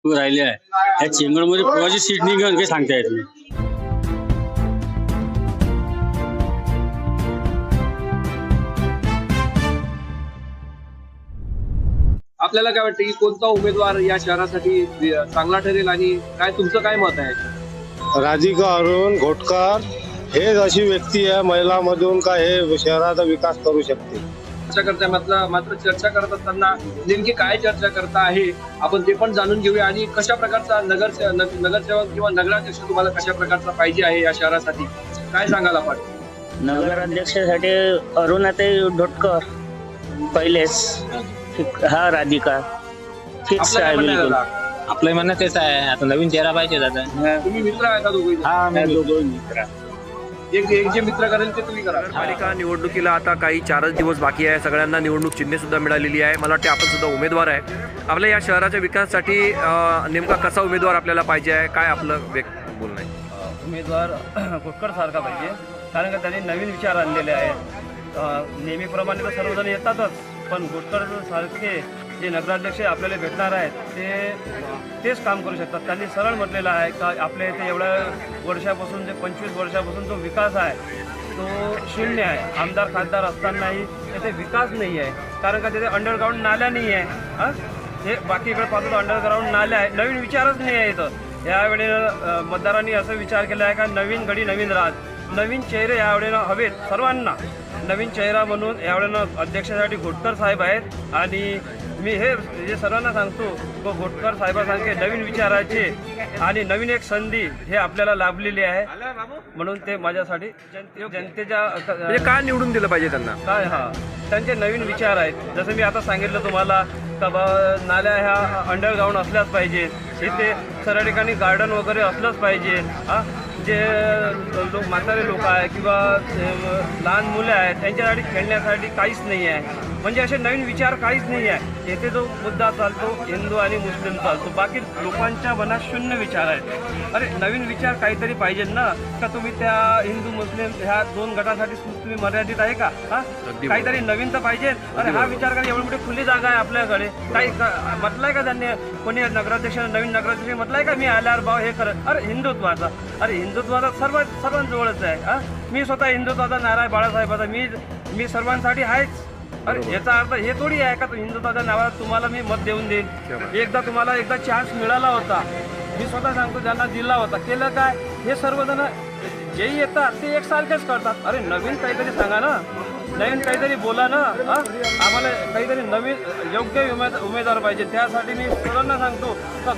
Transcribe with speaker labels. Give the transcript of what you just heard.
Speaker 1: राहिले आहे ह्या चेंगडमध्ये कोणाची सीट निघेल काही सांगता येत नाही.
Speaker 2: आपल्याला काय वाटतं की कोणता उमेदवार या शहरासाठी चांगला ठरेल आणि काय तुमचं काय मत आहे?
Speaker 3: राधिका अरुण घोटकर हेच अशी व्यक्ती आहे महिलामधून का हे शहराचा विकास करू शकते.
Speaker 2: चर्चा करताय मात्र चर्चा करत असताना नेमकी काय चर्चा करता आहे आपण ते पण जाणून घेऊया आणि कशा प्रकारचा नगरसेवक किंवा नगराध्यक्ष तुम्हाला कशा प्रकारचा पाहिजे आहे या शहरासाठी काय सांगाल आपण?
Speaker 4: नगराध्यक्षासाठी अरुणाताई घोटकर पहिलेच. हा राधिका फिक्स
Speaker 2: आपलं काय
Speaker 4: आहे
Speaker 2: म्हणणं आहे
Speaker 4: बिलकुल.
Speaker 2: दादा?
Speaker 5: आपलं म्हणणं तेच आहे, आता नवीन चेहरा पाहिजे दादा.
Speaker 2: तुम्ही मित्र आहे का दोघे?
Speaker 4: हा दोघं मित्र.
Speaker 2: एक जे मित्र करेल ते तुम्ही करा.
Speaker 6: नगरपालिका निवडणुकीला आता काही 4च दिवस बाकी आहे. सगळ्यांना निवडणूक चिन्हे सुद्धा मिळालेली आहे. मला वाटते आपण सुद्धा उमेदवार आहे. आपल्या या शहराच्या विकासासाठी नेमका कसा उमेदवार आपल्याला पाहिजे आहे, काय आपलं बोलणं आहे?
Speaker 7: उमेदवार घोटकर सारखा पाहिजे, कारण का त्यांनी नवीन विचार आणलेले आहेत. नेहमीप्रमाणे तर सर्वजण येतातच, पण घोटकर सारखे जे नगराध्यक्ष आपल्याला भेटणार आहेत तेच काम करू शकतात. त्यांनी सरळ म्हटलेलं आहे का आपल्या इथे एवढ्या वर्षापासून जे 25 वर्षापासून जो विकास आहे तो शून्य आहे. आमदार खासदार असतानाही तिथे विकास नाही आहे, कारण का तिथे अंडरग्राऊंड नाल्या नाही आहे. हां, हे बाकीकडे पाहतो अंडरग्राऊंड नाल्या आहे, नवीन विचारच नाही आहे इथं. यावेळी मतदारांनी असं विचार केला आहे का नवीन घडी नवीन राज, नवीन चेहरे यावेळेला हवेत सर्वांना. नवीन चेहरा म्हणून यावेळेला अध्यक्षासाठी घोटकर साहेब आहेत आणि मी हे जे सर्वांना सांगतो तो घोटकर साहेबांसारखे नवीन विचाराचे आणि नवीन एक संधी हे आपल्याला लाभलेली आहे, म्हणून ते माझ्यासाठी जनतेच्या
Speaker 6: म्हणजे काय निवडून दिलं पाहिजे त्यांना?
Speaker 7: काय त्यांचे नवीन विचार आहेत. जसं मी आता सांगितलं तुम्हाला का नाल्या ह्या अंडरग्राऊंड असल्याच पाहिजे, इथे सर्व ठिकाणी गार्डन वगैरे असलंच पाहिजे. जे म्हातारे लोक आहे किंवा लहान मुलं आहेत त्यांच्यासाठी खेळण्यासाठी काहीच नाही आहे. म्हणजे असे नवीन विचार काहीच नाही आहे. येथे जो मुद्दा चालतो हिंदू आणि मुस्लिम चालतो, बाकी लोकांच्या मनात शून्य विचार आहेत. अरे नवीन विचार काहीतरी पाहिजे ना, का तुम्ही त्या हिंदू मुस्लिम ह्या 2 गटासाठी तुम्ही मर्यादित आहे का? काहीतरी नवीन तर पाहिजे. अरे हा विचार करा, एवढी मोठी खुली जागा आहे आपल्याकडे, काही म्हटलंय का त्यांनी? कोणी नगराध्यक्षाने नवीन नगराध्यक्ष म्हटलंय का मी आल्यावर भाव हे करत? अरे हिंदुत्वाचा, अरे हिंदुत्वाचा सर्वांजवळच आहे. मी स्वतः हिंदुत्वाचा नारा आहे बाळासाहेबाचा, मी सर्वांसाठी आहेच. अरे याचा अर्थ हे थोडी आहे का हिंदुत्वाच्या नावाला तुम्हाला मी मत देऊन देईन. एकदा चान्स मिळाला होता, मी स्वतः सांगतो ज्यांना दिला होता, केलं काय? हे सर्वजण जेही येतात ते एकसारखेच करतात. अरे नवीन काहीतरी सांगा ना, नवीन काहीतरी बोला ना. आम्हाला काहीतरी नवीन योग्य उमेदवार पाहिजे. त्यासाठी मी सर्वांना सांगतो का